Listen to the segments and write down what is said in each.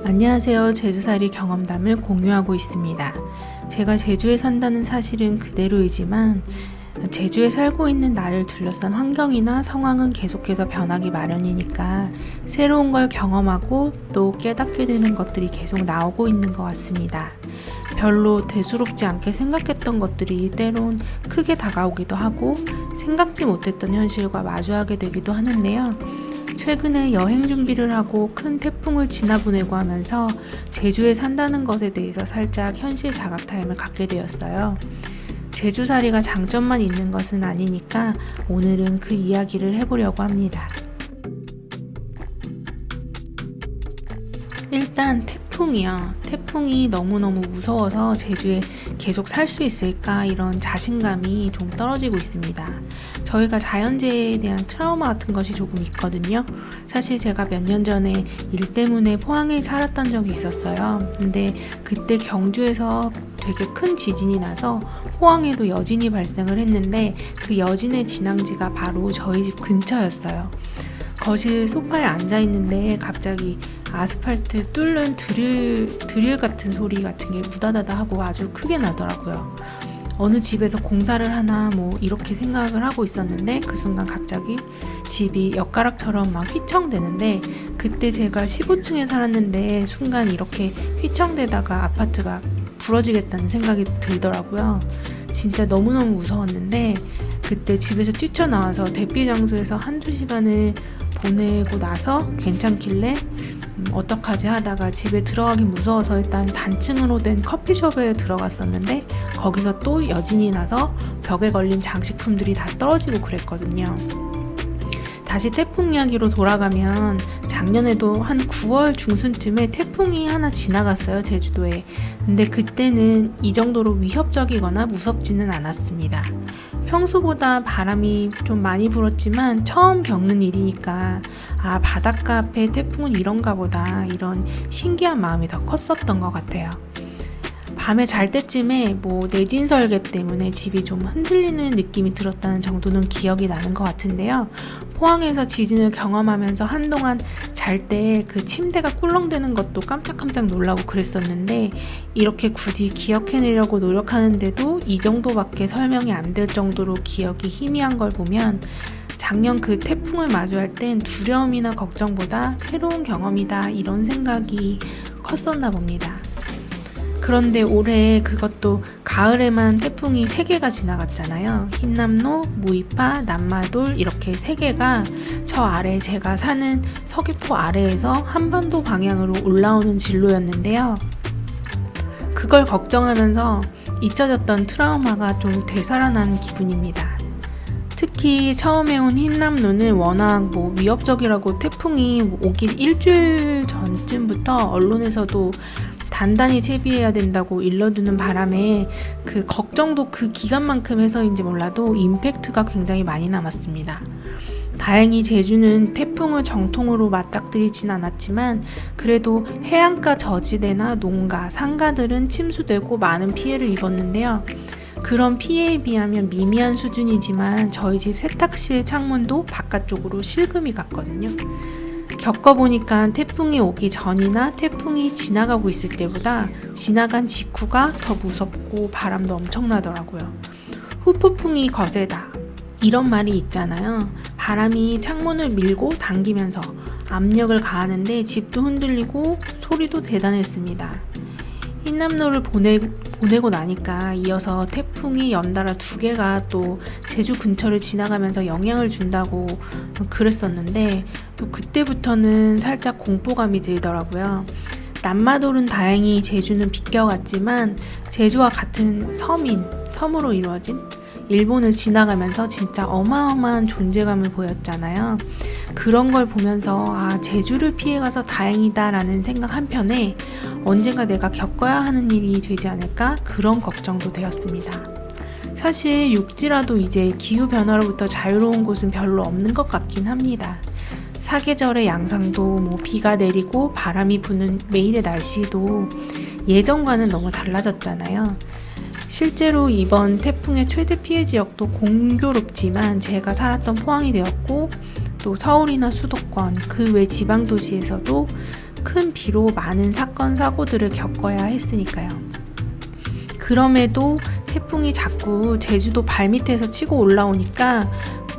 안녕하세요. 제주살이 경험담을 공유하고 있습니다. 제가 제주에 산다는 사실은 그대로이지만 제주에 살고 있는 나를 둘러싼 환경이나 상황은 계속해서 변하기 마련이니까 새로운 걸 경험하고 또 깨닫게 되는 것들이 계속 나오고 있는 것 같습니다. 별로 대수롭지 않게 생각했던 것들이 때론 크게 다가오기도 하고 생각지 못했던 현실과 마주하게 되기도 하는데요. 최근에 여행 준비를 하고 큰 태풍을 지나보내고 하면서 제주에 산다는 것에 대해서 살짝 현실 자각 타임을 갖게 되었어요. 제주살이가 장점만 있는 것은 아니니까 오늘은 그 이야기를 해보려고 합니다. 일단 태풍이요. 태풍이 너무너무 무서워서 제주에 계속 살 수 있을까 이런 자신감이 좀 떨어지고 있습니다. 저희가 자연재해에 대한 트라우마 같은 것이 조금 있거든요. 사실 제가 몇 년 전에 일 때문에 포항에 살았던 적이 있었어요. 근데 그때 경주에서 되게 큰 지진이 나서 포항에도 여진이 발생을 했는데 그 여진의 진앙지가 바로 저희 집 근처였어요. 거실 소파에 앉아 있는데 갑자기 아스팔트 뚫는 드릴 같은 소리 같은 게 우다다다 하고 아주 크게 나더라고요. 어느 집에서 공사를 하나 이렇게 생각을 하고 있었는데 그 순간 갑자기 집이 엿가락처럼 막 휘청대는데 그때 제가 15층에 살았는데 순간 이렇게 휘청대다가 아파트가 부러지겠다는 생각이 들더라고요. 진짜 너무너무 무서웠는데 그때 집에서 뛰쳐나와서 대피 장소에서 한두 시간을 보내고 나서 괜찮길래 어떡하지 하다가 집에 들어가기 무서워서 일단 단층으로 된 커피숍에 들어갔었는데 거기서 또 여진이 나서 벽에 걸린 장식품들이 다 떨어지고 그랬거든요. 다시 태풍 이야기로 돌아가면 작년에도 한 9월 중순쯤에 태풍이 하나 지나갔어요, 제주도에. 근데 그때는 이 정도로 위협적이거나 무섭지는 않았습니다. 평소보다 바람이 좀 많이 불었지만 처음 겪는 일이니까 바닷가 앞에 태풍은 이런가 보다 이런 신기한 마음이 더 컸었던 것 같아요. 밤에 잘 때쯤에 내진 설계 때문에 집이 좀 흔들리는 느낌이 들었다는 정도는 기억이 나는 것 같은데요. 포항에서 지진을 경험하면서 한동안 잘 때 그 침대가 꿀렁대는 것도 깜짝깜짝 놀라고 그랬었는데 이렇게 굳이 기억해내려고 노력하는데도 이 정도밖에 설명이 안 될 정도로 기억이 희미한 걸 보면 작년 그 태풍을 마주할 땐 두려움이나 걱정보다 새로운 경험이다 이런 생각이 컸었나 봅니다. 그런데 올해 그것도 가을에만 태풍이 3개가 지나갔잖아요. 흰남노, 무이파, 남마돌 이렇게 3개가 저 아래 제가 사는 서귀포 아래에서 한반도 방향으로 올라오는 진로였는데요. 그걸 걱정하면서 잊혀졌던 트라우마가 좀 되살아난 기분입니다. 특히 처음에 온 흰남노는 워낙 위협적이라고 태풍이 오기 일주일 전쯤부터 언론에서도 단단히 채비해야 된다고 일러두는 바람에 그 걱정도 그 기간만큼 해서인지 몰라도 임팩트가 굉장히 많이 남았습니다. 다행히 제주는 태풍을 정통으로 맞닥뜨리진 않았지만 그래도 해안가 저지대나 농가, 상가들은 침수되고 많은 피해를 입었는데요. 그런 피해에 비하면 미미한 수준이지만 저희 집 세탁실 창문도 바깥쪽으로 실금이 갔거든요. 겪어보니까 태풍이 오기 전이나 태풍이 지나가고 있을 때보다 지나간 직후가 더 무섭고 바람도 엄청나더라고요. 후폭풍이 거세다 이런 말이 있잖아요. 바람이 창문을 밀고 당기면서 압력을 가하는데 집도 흔들리고 소리도 대단했습니다. 흰남노를 보내고 나니까 이어서 태풍이 연달아 2개가 또 제주 근처를 지나가면서 영향을 준다고 그랬었는데 또 그때부터는 살짝 공포감이 들더라고요. 남마돌은 다행히 제주는 비껴갔지만 제주와 같은 섬으로 이루어진 일본을 지나가면서 진짜 어마어마한 존재감을 보였잖아요. 그런 걸 보면서 제주를 피해가서 다행이다 라는 생각 한편에 언젠가 내가 겪어야 하는 일이 되지 않을까 그런 걱정도 되었습니다. 사실 육지라도 이제 기후변화로부터 자유로운 곳은 별로 없는 것 같긴 합니다. 사계절의 양상도 비가 내리고 바람이 부는 매일의 날씨도 예전과는 너무 달라졌잖아요. 실제로 이번 태풍의 최대 피해 지역도 공교롭지만 제가 살았던 포항이 되었고 또 서울이나 수도권 그 외 지방도시에서도 큰 비로 많은 사건 사고들을 겪어야 했으니까요. 그럼에도 태풍이 자꾸 제주도 발밑에서 치고 올라오니까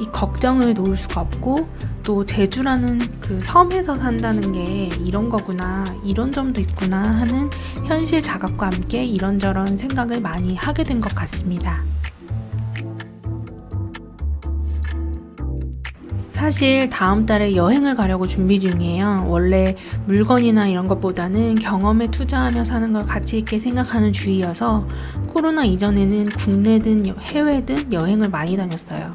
이 걱정을 놓을 수가 없고, 또 제주라는 그 섬에서 산다는 게 이런 거구나, 이런 점도 있구나 하는 현실 자각과 함께 이런저런 생각을 많이 하게 된 것 같습니다. 사실 다음 달에 여행을 가려고 준비 중이에요. 원래 물건이나 이런 것보다는 경험에 투자하며 사는 걸 가치 있게 생각하는 주의여서 코로나 이전에는 국내든 해외든 여행을 많이 다녔어요.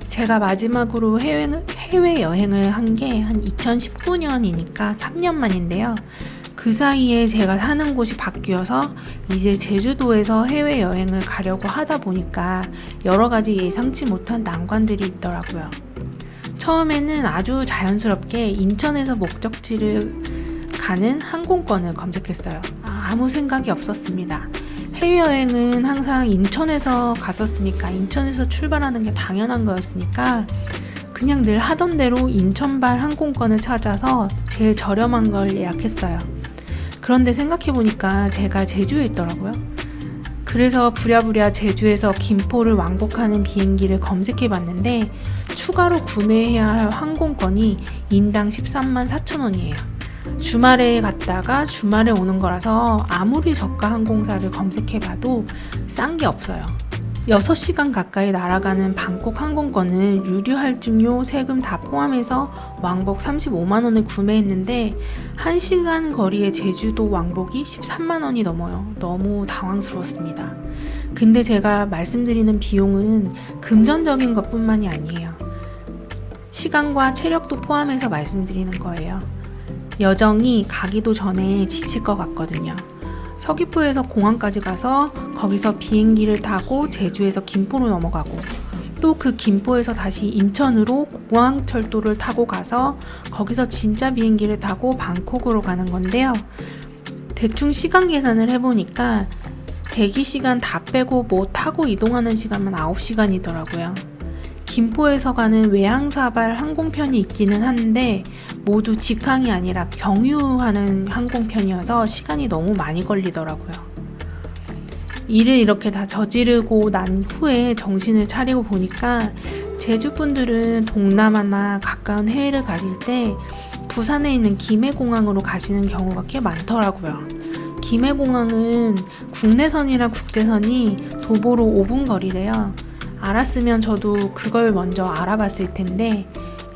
제가 마지막으로 해외여행을 한 게 한 2019년이니까 3년 만인데요. 그 사이에 제가 사는 곳이 바뀌어서 이제 제주도에서 해외여행을 가려고 하다 보니까 여러 가지 예상치 못한 난관들이 있더라고요. 처음에는 아주 자연스럽게 인천에서 목적지를 가는 항공권을 검색했어요. 아무 생각이 없었습니다. 해외여행은 항상 인천에서 갔었으니까, 인천에서 출발하는 게 당연한 거였으니까 그냥 늘 하던 대로 인천발 항공권을 찾아서 제일 저렴한 걸 예약했어요. 그런데 생각해보니까 제가 제주에 있더라고요. 그래서 부랴부랴 제주에서 김포를 왕복하는 비행기를 검색해봤는데 추가로 구매해야 할 항공권이 인당 13만 4천 원이에요. 주말에 갔다가 주말에 오는 거라서 아무리 저가 항공사를 검색해봐도 싼 게 없어요. 6시간 가까이 날아가는 방콕 항공권은 유류 할증료, 세금 다 포함해서 왕복 35만 원을 구매했는데 1시간 거리의 제주도 왕복이 13만 원이 넘어요. 너무 당황스러웠습니다. 근데 제가 말씀드리는 비용은 금전적인 것뿐만이 아니에요. 시간과 체력도 포함해서 말씀드리는 거예요. 여정이 가기도 전에 지칠 것 같거든요. 서귀포에서 공항까지 가서 거기서 비행기를 타고 제주에서 김포로 넘어가고, 또 그 김포에서 다시 인천으로 공항철도를 타고 가서 거기서 진짜 비행기를 타고 방콕으로 가는 건데요. 대충 시간 계산을 해보니까 대기 시간 다 빼고 뭐 타고 이동하는 시간만 9시간이더라고요. 김포에서 가는 외항사발 항공편이 있기는 한데 모두 직항이 아니라 경유하는 항공편이어서 시간이 너무 많이 걸리더라고요. 일을 이렇게 다 저지르고 난 후에 정신을 차리고 보니까 제주분들은 동남아나 가까운 해외를 가실 때 부산에 있는 김해공항으로 가시는 경우가 꽤 많더라고요. 김해공항은 국내선이랑 국제선이 도보로 5분 거리래요. 알았으면 저도 그걸 먼저 알아봤을 텐데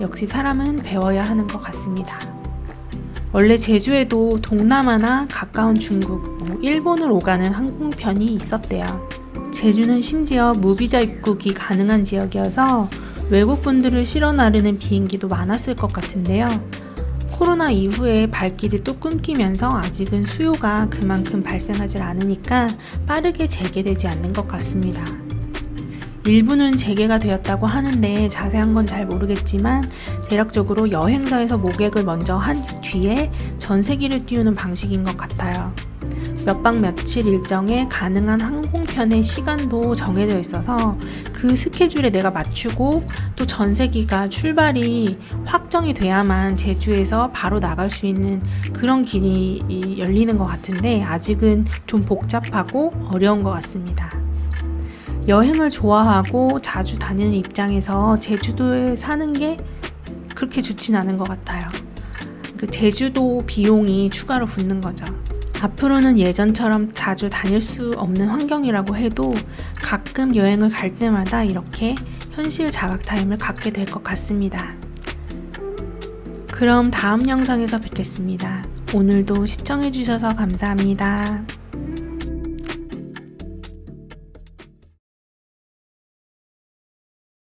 역시 사람은 배워야 하는 것 같습니다. 원래 제주에도 동남아나 가까운 중국, 일본을 오가는 항공편이 있었대요. 제주는 심지어 무비자 입국이 가능한 지역이어서 외국분들을 실어 나르는 비행기도 많았을 것 같은데요. 코로나 이후에 발길이 또 끊기면서 아직은 수요가 그만큼 발생하지 않으니까 빠르게 재개되지 않는 것 같습니다. 일부는 재개가 되었다고 하는데 자세한 건 잘 모르겠지만 대략적으로 여행사에서 모객을 먼저 한 뒤에 전세기를 띄우는 방식인 것 같아요. 몇 박 며칠 일정에 가능한 항공편의 시간도 정해져 있어서 그 스케줄에 내가 맞추고 또 전세기가 출발이 확정이 돼야만 제주에서 바로 나갈 수 있는 그런 길이 열리는 것 같은데 아직은 좀 복잡하고 어려운 것 같습니다. 여행을 좋아하고 자주 다니는 입장에서 제주도에 사는 게 그렇게 좋진 않은 것 같아요. 그 제주도 비용이 추가로 붙는 거죠. 앞으로는 예전처럼 자주 다닐 수 없는 환경이라고 해도 가끔 여행을 갈 때마다 이렇게 현실 자각 타임을 갖게 될 것 같습니다. 그럼 다음 영상에서 뵙겠습니다. 오늘도 시청해주셔서 감사합니다.